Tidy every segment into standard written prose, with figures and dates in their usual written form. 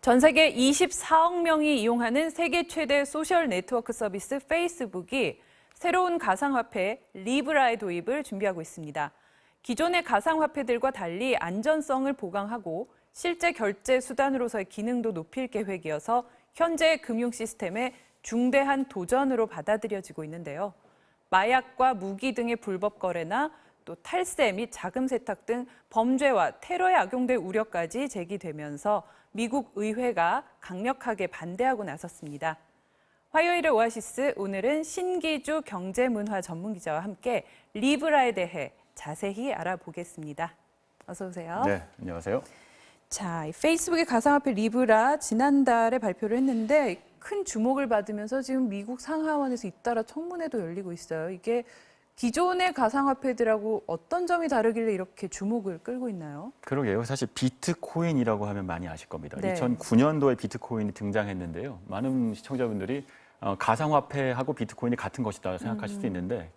전 세계 24억 명이 이용하는 세계 최대 소셜 네트워크 서비스 페이스북이 새로운 가상화폐 리브라의 도입을 준비하고 있습니다. 기존의 가상화폐들과 달리 안전성을 보강하고 실제 결제 수단으로서의 기능도 높일 계획이어서 현재 금융 시스템의 중대한 도전으로 받아들여지고 있는데요. 마약과 무기 등의 불법 거래나 또 탈세 및 자금 세탁 등 범죄와 테러에 악용될 우려까지 제기되면서 미국 의회가 강력하게 반대하고 나섰습니다. 화요일의 오아시스, 오늘은 신기주 경제문화 전문기자와 함께 리브라에 대해 자세히 알아보겠습니다. 어서 오세요. 네, 안녕하세요. 자, 이 페이스북의 가상화폐 리브라 지난달에 발표를 했는데 큰 주목을 받으면서 지금 미국 상하원에서 잇따라 청문회도 열리고 있어요. 이게 기존의 가상화폐들하고 어떤 점이 다르길래 이렇게 주목을 끌고 있나요? 그러게요. 사실 비트코인이라고 하면 많이 아실 겁니다. 네. 2009년도에 비트코인이 등장했는데요. 많은 시청자분들이 가상화폐하고 비트코인이 같은 것이다 생각하실 수 있는데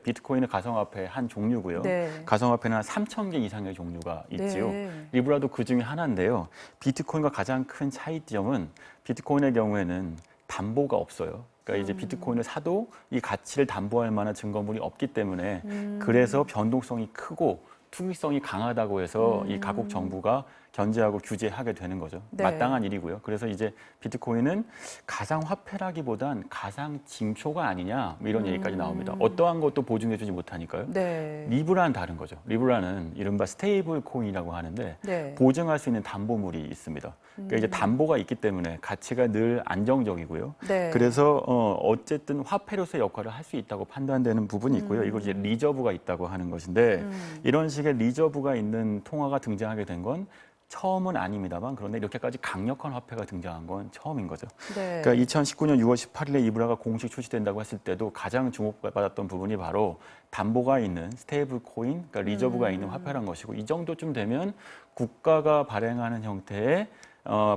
비트코인은 가상화폐의 한 종류고요. 네. 가상화폐는 한 3,000개 이상의 종류가 있지요. 네. 리브라도 그 중에 하나인데요. 비트코인과 가장 큰 차이점은 비트코인의 경우에는 담보가 없어요. 그러니까 이제 비트코인을 사도 이 가치를 담보할 만한 증거물이 없기 때문에 그래서 변동성이 크고 투기성이 강하다고 해서 이 각국 정부가 견제하고 규제하게 되는 거죠. 네. 마땅한 일이고요. 그래서 이제 비트코인은 가상화폐라기보단 가상징표가 아니냐 뭐 이런 얘기까지 나옵니다. 어떠한 것도 보증해주지 못하니까요. 네. 리브라는 다른 거죠. 리브라는 이른바 스테이블 코인이라고 하는데 네. 보증할 수 있는 담보물이 있습니다. 그러니까 이제 담보가 있기 때문에 가치가 늘 안정적이고요. 네. 그래서 어쨌든 화폐로서의 역할을 할 수 있다고 판단되는 부분이 있고요. 이걸 이제 리저브가 있다고 하는 것인데 이런 식의 리저브가 있는 통화가 등장하게 된 건 처음은 아닙니다만 그런데 이렇게까지 강력한 화폐가 등장한 건 처음인 거죠. 네. 그러니까 2019년 6월 18일에 리브라가 공식 출시된다고 했을 때도 가장 주목받았던 부분이 바로 담보가 있는 스테이블 코인, 그러니까 리저브가 있는 화폐란 것이고 이 정도쯤 되면 국가가 발행하는 형태의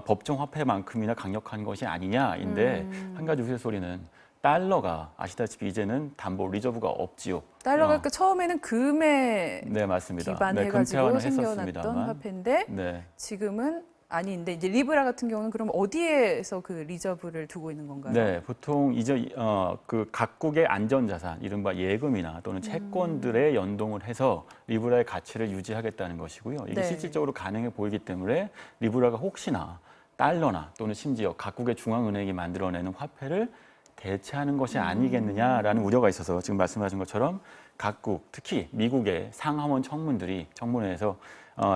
법정 화폐만큼이나 강력한 것이 아니냐인데 한 가지 우스갯소리는 달러가 아시다시피 이제는 담보 리저브가 없지요. 달러가 처음에는 금에 네, 맞습니다. 기반해가지고 금태환을 생겨났던 했었습니다만. 화폐인데 네. 지금은 아닌데 이제 리브라 같은 경우는 그럼 어디에서 그 리저브를 두고 있는 건가요? 네, 보통 이제 그 각국의 안전자산, 이른바 예금이나 또는 채권들에 연동을 해서 리브라의 가치를 유지하겠다는 것이고요. 이게 네. 실질적으로 가능해 보이기 때문에 리브라가 혹시나 달러나 또는 심지어 각국의 중앙은행이 만들어내는 화폐를 대체하는 것이 아니겠느냐라는 우려가 있어서 지금 말씀하신 것처럼 각국, 특히 미국의 상하원 청문회에서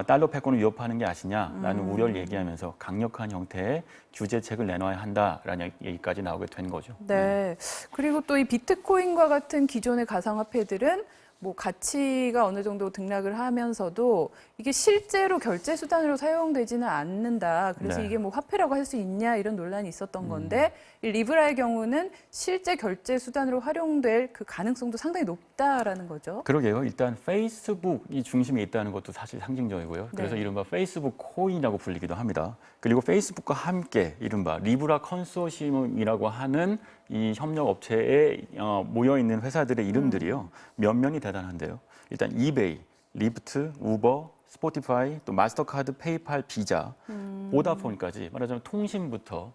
달러 패권을 위협하는 게 아니냐라는 우려를 얘기하면서 강력한 형태의 규제책을 내놔야 한다라는 얘기까지 나오게 된 거죠. 네. 그리고 또 이 비트코인과 같은 기존의 가상화폐들은 뭐 가치가 어느 정도 등락을 하면서도 이게 실제로 결제 수단으로 사용되지는 않는다. 그래서 네. 이게 뭐 화폐라고 할 수 있냐 이런 논란이 있었던 건데 이 리브라의 경우는 실제 결제 수단으로 활용될 그 가능성도 상당히 높다라는 거죠. 그러게요. 일단 페이스북이 중심에 있다는 것도 사실 상징적이고요. 그래서 네. 이른바 페이스북 코인이라고 불리기도 합니다. 그리고 페이스북과 함께 이른바 리브라 컨소시엄이라고 하는 이 협력 업체에 모여 있는 회사들의 이름들이요. 면면이 대단한데요. 일단 이베이, 리프트, 우버, 스포티파이, 또 마스터카드, 페이팔, 비자, 보다폰까지 말하자면 통신부터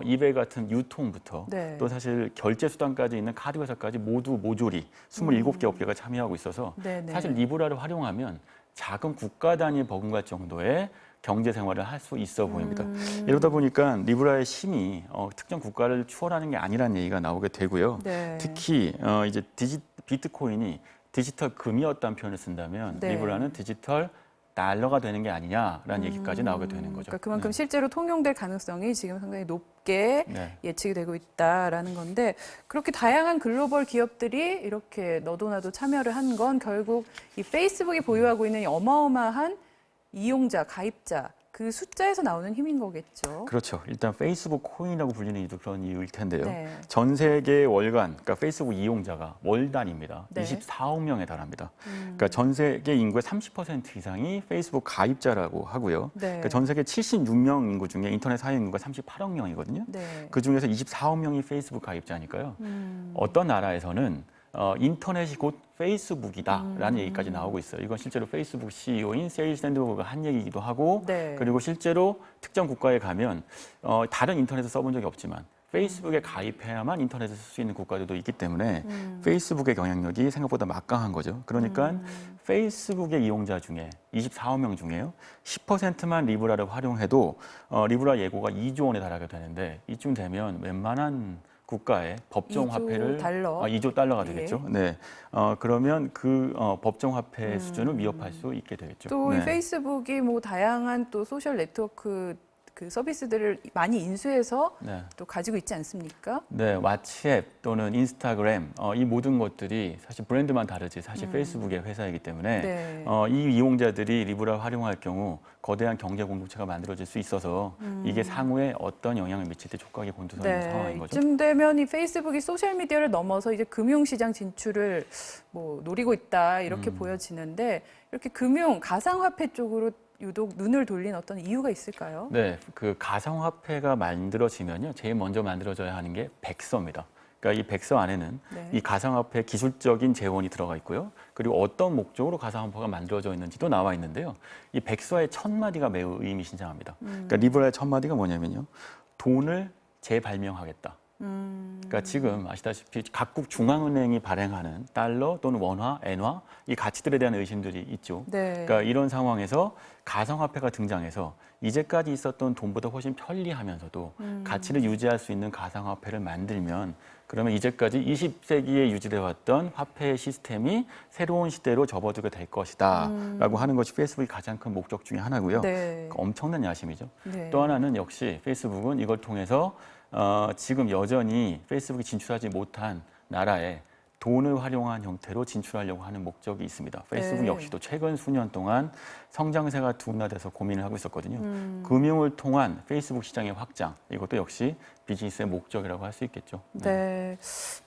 이베이 같은 유통부터 네. 또 사실 결제 수단까지 있는 카드 회사까지 모두 모조리 27개 업계가 참여하고 있어서 네네. 사실 리브라를 활용하면 작은 국가 단위 버금갈 정도의 경제 생활을 할 수 있어 보입니다. 이러다 보니까 리브라의 힘이 특정 국가를 추월하는 게 아니라는 얘기가 나오게 되고요. 네. 특히 이제 비트코인이 디지털 금이었다는 표현을 쓴다면 네. 리브라는 디지털 달러가 되는 게 아니냐라는 얘기까지 나오게 되는 거죠. 그러니까 그만큼 네. 실제로 통용될 가능성이 지금 상당히 높게 네. 예측이 되고 있다라는 건데 그렇게 다양한 글로벌 기업들이 이렇게 너도나도 참여를 한 건 결국 이 페이스북이 보유하고 있는 이 어마어마한 이용자, 가입자 그 숫자에서 나오는 힘인 거겠죠. 그렇죠. 일단 페이스북 코인이라고 불리는 이유도 그런 이유일 텐데요. 네. 전 세계 월간, 그러니까 페이스북 이용자가 월 단위입니다. 네. 24억 명에 달합니다. 그러니까 전 세계 인구의 30% 이상이 페이스북 가입자라고 하고요. 네. 그러니까 전 세계 76명 인구 중에 인터넷 사용 인구가 38억 명이거든요. 네. 그 중에서 24억 명이 페이스북 가입자니까요. 어떤 나라에서는 인터넷이 곧 페이스북이다라는 얘기까지 나오고 있어요. 이건 실제로 페이스북 CEO인 세일 샌드버그가 한 얘기이기도 하고 네. 그리고 실제로 특정 국가에 가면 다른 인터넷을 써본 적이 없지만 페이스북에 가입해야만 인터넷을 쓸 수 있는 국가들도 있기 때문에 페이스북의 영향력이 생각보다 막강한 거죠. 그러니까 페이스북의 이용자 중에 24억 명 중에요. 10%만 리브라를 활용해도 리브라 예고가 2조 원에 달하게 되는데 이쯤 되면 웬만한 국가의 법정 2조 화폐를 달러. 2조 달러가 예. 되겠죠. 네. 그러면 그 법정 화폐 수준을 위협할 수 있게 되겠죠. 또 이 네. 페이스북이 뭐 다양한 또 소셜 네트워크 그 서비스들을 많이 인수해서 네. 또 가지고 있지 않습니까? 네, 왓츠앱 또는 인스타그램 이 모든 것들이 사실 브랜드만 다르지 사실 페이스북의 회사이기 때문에 네. 이 이용자들이 리브라를 활용할 경우 거대한 경제 공동체가 만들어질 수 있어서 이게 상호에 어떤 영향을 미칠지 촉각이 곤두서 있는 상황인 거죠. 이쯤 되면 이 페이스북이 소셜 미디어를 넘어서 이제 금융시장 진출을 뭐 노리고 있다 이렇게 보여지는데 이렇게 금융 가상화폐 쪽으로 유독 눈을 돌린 어떤 이유가 있을까요? 네, 그 가상화폐가 만들어지면요, 제일 먼저 만들어져야 하는 게 백서입니다. 그러니까 이 백서 안에는 네. 이 가상화폐 기술적인 재원이 들어가 있고요. 그리고 어떤 목적으로 가상화폐가 만들어져 있는지도 나와 있는데요. 이 백서의 첫 마디가 매우 의미심장합니다. 그러니까 리브라의 첫 마디가 뭐냐면요, 돈을 재발명하겠다. 그러니까 지금 아시다시피 각국 중앙은행이 발행하는 달러 또는 원화, 엔화 이 가치들에 대한 의심들이 있죠. 네. 그러니까 이런 상황에서 가상화폐가 등장해서 이제까지 있었던 돈보다 훨씬 편리하면서도 가치를 유지할 수 있는 가상화폐를 만들면 그러면 이제까지 20세기에 유지돼 왔던 화폐 시스템이 새로운 시대로 접어들게 될 것이다 라고 하는 것이 페이스북의 가장 큰 목적 중에 하나고요. 네. 엄청난 야심이죠. 네. 또 하나는 역시 페이스북은 이걸 통해서 지금 여전히 페이스북이 진출하지 못한 나라에 돈을 활용한 형태로 진출하려고 하는 목적이 있습니다. 페이스북 네. 역시도 최근 수년 동안 성장세가 둔화돼서 고민을 하고 있었거든요. 금융을 통한 페이스북 시장의 확장, 이것도 역시 비즈니스의 목적이라고 할 수 있겠죠. 네.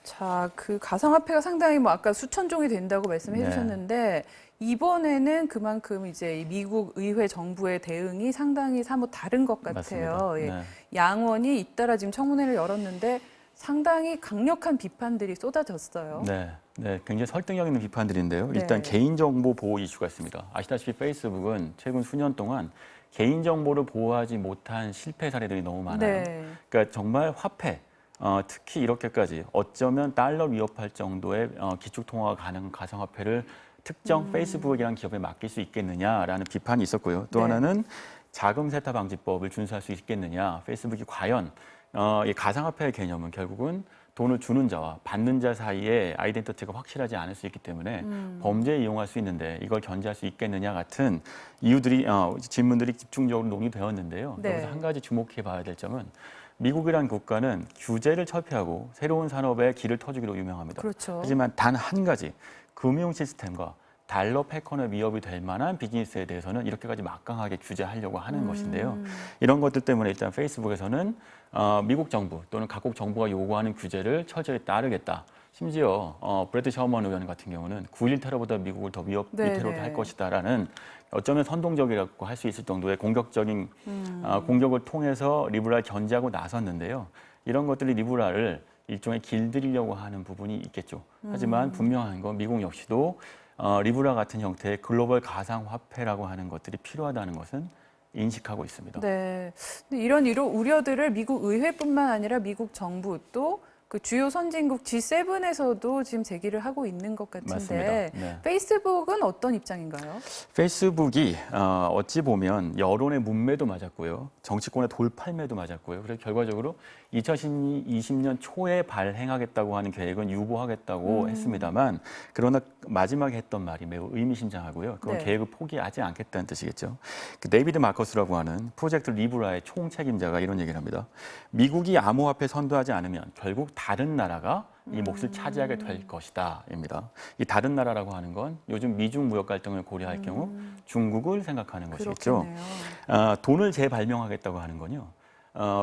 자, 그 가상화폐가 상당히 뭐 아까 수천 종이 된다고 말씀해 네. 주셨는데 이번에는 그만큼 이제 이 미국 의회 정부의 대응이 상당히 사뭇 다른 것 같아요. 맞습니다. 예. 네. 양원이 잇따라 지금 청문회를 열었는데 상당히 강력한 비판들이 쏟아졌어요. 네, 네, 굉장히 설득력 있는 비판들인데요. 네. 일단 개인정보 보호 이슈가 있습니다. 아시다시피 페이스북은 최근 수년 동안 개인정보를 보호하지 못한 실패 사례들이 너무 많아요. 네. 그러니까 정말 화폐, 특히 이렇게까지 어쩌면 달러 위협할 정도의 기축통화가 가능한 가상화폐를 특정 페이스북이라는 기업에 맡길 수 있겠느냐라는 비판이 있었고요. 또 네. 하나는 자금 세타 방지법을 준수할 수 있겠느냐, 페이스북이 과연 이 가상화폐의 개념은 결국은 돈을 주는 자와 받는 자 사이에 아이덴티티가 확실하지 않을 수 있기 때문에 범죄에 이용할 수 있는데 이걸 견제할 수 있겠느냐 같은 이유들이 질문들이 집중적으로 논의되었는데요. 네. 여기서 한 가지 주목해 봐야 될 점은 미국이라는 국가는 규제를 철폐하고 새로운 산업의 길을 터주기로 유명합니다. 그렇죠. 하지만 단 한 가지 금융 시스템과 달러 패권의 위협이 될 만한 비즈니스에 대해서는 이렇게까지 막강하게 규제하려고 하는 것인데요. 이런 것들 때문에 일단 페이스북에서는 미국 정부 또는 각국 정부가 요구하는 규제를 철저히 따르겠다. 심지어 브래드 셔먼 의원 같은 경우는 9.11 테러보다 미국을 더 위태롭게 할 것이다라는 어쩌면 선동적이라고 할 수 있을 정도의 공격적인 공격을 통해서 리브라를 견제하고 나섰는데요. 이런 것들이 리브라를 일종의 길들이려고 하는 부분이 있겠죠. 하지만 분명한 건 미국 역시도 리브라 같은 형태의 글로벌 가상화폐라고 하는 것들이 필요하다는 것은 인식하고 있습니다. 네. 근데 이런 우려들을 미국 의회뿐만 아니라 미국 정부 또 그 주요 선진국 G7에서도 지금 제기를 하고 있는 것 같은데 맞습니다. 네. 페이스북은 어떤 입장인가요? 페이스북이 어찌 보면 여론의 문매도 맞았고요. 정치권의 돌팔매도 맞았고요. 그래서 결과적으로 2020년 초에 발행하겠다고 하는 계획은 유보하겠다고 했습니다만 그러나 마지막에 했던 말이 매우 의미심장하고요. 그건 네. 계획을 포기하지 않겠다는 뜻이겠죠. 그 데이비드 마커스라고 하는 프로젝트 리브라의 총책임자가 이런 얘기를 합니다. 미국이 암호화폐 선도하지 않으면 결국 다른 나라가 이 몫을 차지하게 될 것이다입니다. 이 다른 나라라고 하는 건 요즘 미중 무역 갈등을 고려할 경우 중국을 생각하는 것이겠죠. 그렇겠네요. 돈을 재발명하겠다고 하는 건요.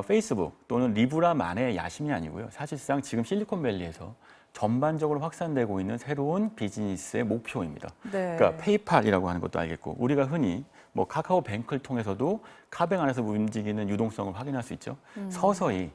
페이스북 또는 리브라만의 야심이 아니고요. 사실상 지금 실리콘밸리에서 전반적으로 확산되고 있는 새로운 비즈니스의 목표입니다. 네. 그러니까 페이팔이라고 하는 것도 알겠고 우리가 흔히 뭐 카카오뱅크를 통해서도 카뱅 안에서 움직이는 유동성을 확인할 수 있죠. 서서히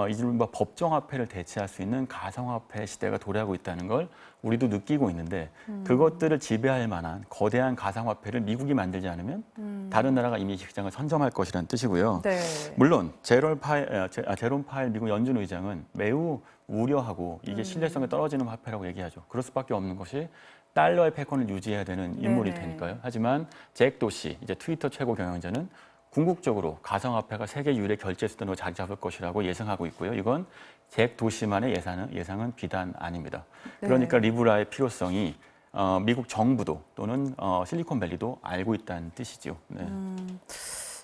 이른바 법정화폐를 대체할 수 있는 가상화폐 시대가 도래하고 있다는 걸 우리도 느끼고 있는데 그것들을 지배할 만한 거대한 가상화폐를 미국이 만들지 않으면 다른 나라가 이미 시장을 선점할 것이라는 뜻이고요. 네. 물론 제롬 파일 미국 연준 의장은 매우 우려하고 이게 신뢰성이 떨어지는 화폐라고 얘기하죠. 그럴 수밖에 없는 것이 달러의 패권을 유지해야 되는 인물일 네네. 테니까요. 하지만 잭 도시, 이제 트위터 최고 경영자는 궁극적으로 가상화폐가 세계 유일의 결제 수단으로 자리 잡을 것이라고 예상하고 있고요. 이건 잭 도시만의 예상은 비단 아닙니다. 네. 그러니까 리브라의 필요성이 미국 정부도 또는 실리콘밸리도 알고 있다는 뜻이죠. 네.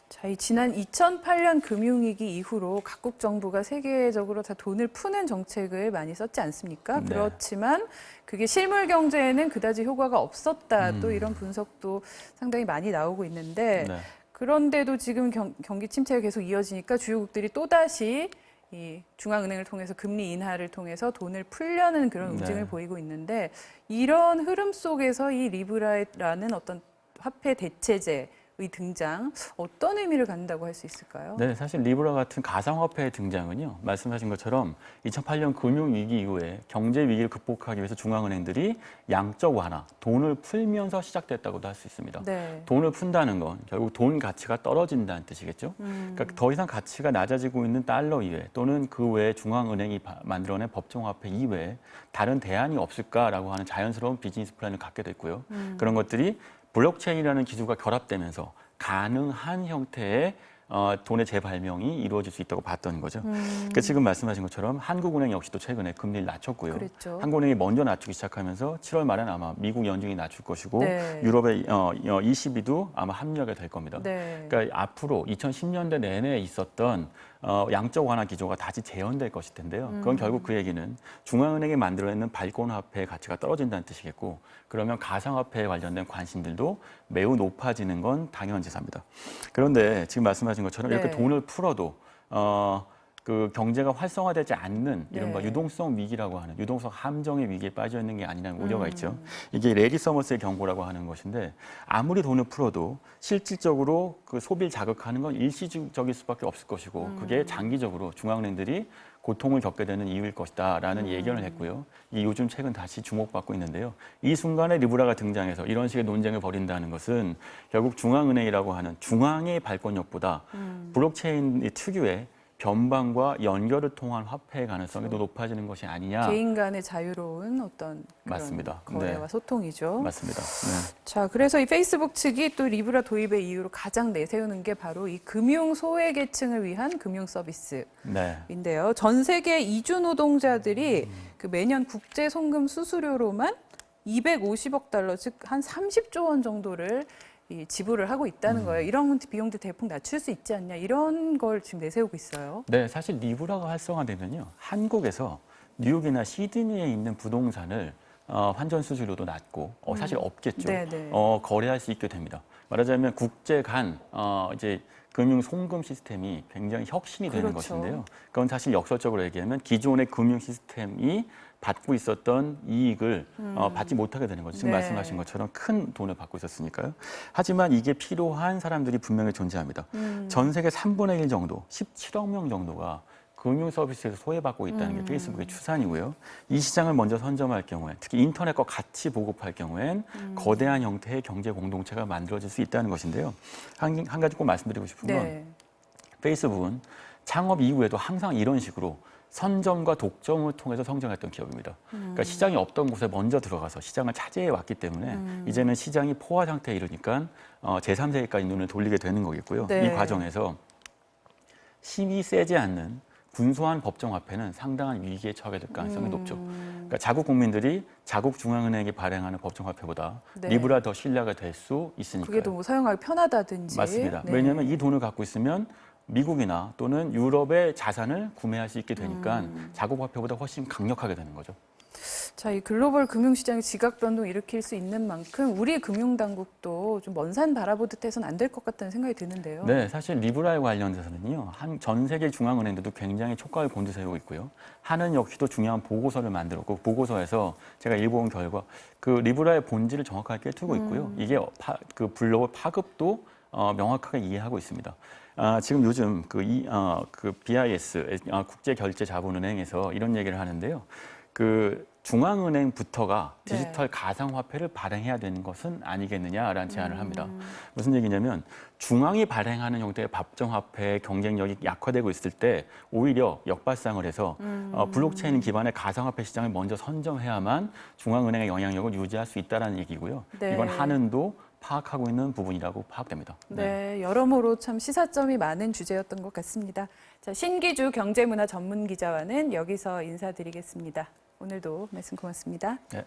자, 이 지난 2008년 금융위기 이후로 각국 정부가 세계적으로 다 돈을 푸는 정책을 많이 썼지 않습니까? 네. 그렇지만 그게 실물 경제에는 그다지 효과가 없었다. 또 이런 분석도 상당히 많이 나오고 있는데 네. 그런데도 지금 경기 침체가 계속 이어지니까 주요국들이 또다시 이 중앙은행을 통해서 금리 인하를 통해서 돈을 풀려는 그런 움직임을 네. 보이고 있는데 이런 흐름 속에서 이 리브라라는 어떤 화폐 대체제의 등장 어떤 의미를 갖는다고 할 수 있을까요? 네, 사실 리브라 같은 가상화폐의 등장은요, 말씀하신 것처럼 2008년 금융위기 이후에 경제 위기를 극복하기 위해서 중앙은행들이 양적 완화, 돈을 풀면서 시작됐다고도 할 수 있습니다. 네. 돈을 푼다는 건 결국 돈 가치가 떨어진다는 뜻이겠죠. 그러니까 더 이상 가치가 낮아지고 있는 달러 이외 또는 그 외에 중앙은행이 만들어낸 법정화폐 이외에 다른 대안이 없을까라고 하는 자연스러운 비즈니스 플랜을 갖게 됐고요. 그런 것들이 블록체인이라는 기술과 결합되면서 가능한 형태의 돈의 재발명이 이루어질 수 있다고 봤던 거죠. 그러니까 지금 말씀하신 것처럼 한국은행 역시도 최근에 금리를 낮췄고요. 그랬죠. 한국은행이 먼저 낮추기 시작하면서 7월 말에는 아마 미국 연준이 낮출 것이고 네. 유럽의 ECB도 아마 합류하게 될 겁니다. 네. 그러니까 앞으로 2010년대 내내 있었던 양적 완화 기조가 다시 재현될 것일 텐데요. 그건 결국 그 얘기는 중앙은행이 만들어내는 발권화폐의 가치가 떨어진다는 뜻이겠고 그러면 가상화폐에 관련된 관심들도 매우 높아지는 건 당연지사입니다. 그런데 지금 말씀하신 것처럼 이렇게 네. 돈을 풀어도 그 경제가 활성화되지 않는 이른바 네. 유동성 위기라고 하는 유동성 함정의 위기에 빠져 있는 게 아니라는 우려가 있죠. 이게 레리 서머스의 경고라고 하는 것인데 아무리 돈을 풀어도 실질적으로 그 소비를 자극하는 건 일시적일 수밖에 없을 것이고 그게 장기적으로 중앙은행들이 고통을 겪게 되는 이유일 것이다라는 예견을 했고요. 이 요즘 최근 다시 주목받고 있는데요. 이 순간에 리브라가 등장해서 이런 식의 논쟁을 벌인다는 것은 결국 중앙은행이라고 하는 중앙의 발권력보다 블록체인 특유의 변방과 연결을 통한 화폐의 가능성이 더 높아지는 것이 아니냐. 개인 간의 자유로운 어떤 그런 맞습니다. 거래와 네. 소통이죠. 맞습니다. 네. 자, 그래서 이 페이스북 측이 또 리브라 도입의 이유로 가장 내세우는 게 바로 이 금융 소외계층을 위한 금융 서비스인데요. 네. 전 세계 이주 노동자들이 그 매년 국제 송금 수수료로만 250억 달러, 즉 한 30조 원 정도를 이 지불을 하고 있다는 거예요. 이런 비용들 대폭 낮출 수 있지 않냐 이런 걸 지금 내세우고 있어요. 네, 사실 리브라가 활성화되면요. 한국에서 뉴욕이나 시드니에 있는 부동산을 환전 수수료도 낮고 사실 없겠죠. 네네. 거래할 수 있게 됩니다. 말하자면 국제 간 이제 금융 송금 시스템이 굉장히 혁신이 되는 그렇죠. 것인데요. 그건 사실 역설적으로 얘기하면 기존의 금융 시스템이 받고 있었던 이익을 받지 못하게 되는 거죠. 지금 네. 말씀하신 것처럼 큰 돈을 받고 있었으니까요. 하지만 이게 필요한 사람들이 분명히 존재합니다. 전 세계 3분의 1 정도, 17억 명 정도가 금융 서비스에서 소외받고 있다는 게 페이스북의 추산이고요. 이 시장을 먼저 선점할 경우에, 특히 인터넷과 같이 보급할 경우엔 거대한 형태의 경제 공동체가 만들어질 수 있다는 것인데요. 한 가지 꼭 말씀드리고 싶은 건 네. 페이스북은 창업 이후에도 항상 이런 식으로 선점과 독점을 통해서 성장했던 기업입니다. 그러니까 시장이 없던 곳에 먼저 들어가서 시장을 차지해 왔기 때문에 이제는 시장이 포화 상태에 이르니까 제3세계까지 눈을 돌리게 되는 거겠고요. 네. 이 과정에서 힘이 세지 않는 군소한 법정화폐는 상당한 위기에 처하게 될 가능성이 높죠. 그러니까 자국 국민들이 자국 중앙은행이 발행하는 법정화폐보다 네. 리브라 더 신뢰가 될 수 있으니까요. 그게 더 뭐 사용하기 편하다든지. 맞습니다. 네. 왜냐하면 이 돈을 갖고 있으면 미국이나 또는 유럽의 자산을 구매할 수 있게 되니까 자국 화폐보다 훨씬 강력하게 되는 거죠. 자, 이 글로벌 금융시장의 지각 변동 일으킬 수 있는 만큼 우리 금융당국도 좀 먼 산 바라보듯 해서는 안 될 것 같다는 생각이 드는데요. 네, 사실 리브라에 관련돼서는요, 전 세계 중앙은행들도 굉장히 촉각을 곤두세우고 있고요. 한은 역시도 중요한 보고서를 만들었고, 보고서에서 제가 읽어본 결과 그 리브라의 본질을 정확하게 꿰뚫고 있고요. 이게 그 글로벌 파급도 명확하게 이해하고 있습니다. 지금 요즘 그 BIS 국제결제자본은행에서 이런 얘기를 하는데요. 그 중앙은행부터가 디지털 가상화폐를 발행해야 되는 것은 아니겠느냐라는 제안을 합니다. 무슨 얘기냐면 중앙이 발행하는 형태의 법정화폐의 경쟁력이 약화되고 있을 때 오히려 역발상을 해서 블록체인 기반의 가상화폐 시장을 먼저 선점해야만 중앙은행의 영향력을 유지할 수 있다는 얘기고요. 네. 이건 한은도 파악하고 있는 부분이라고 파악됩니다. 네, 여러모로 참 시사점이 많은 주제였던 것 같습니다. 자, 신기주 경제문화 전문 기자와는 여기서 인사드리겠습니다. 오늘도 말씀 고맙습니다. 네.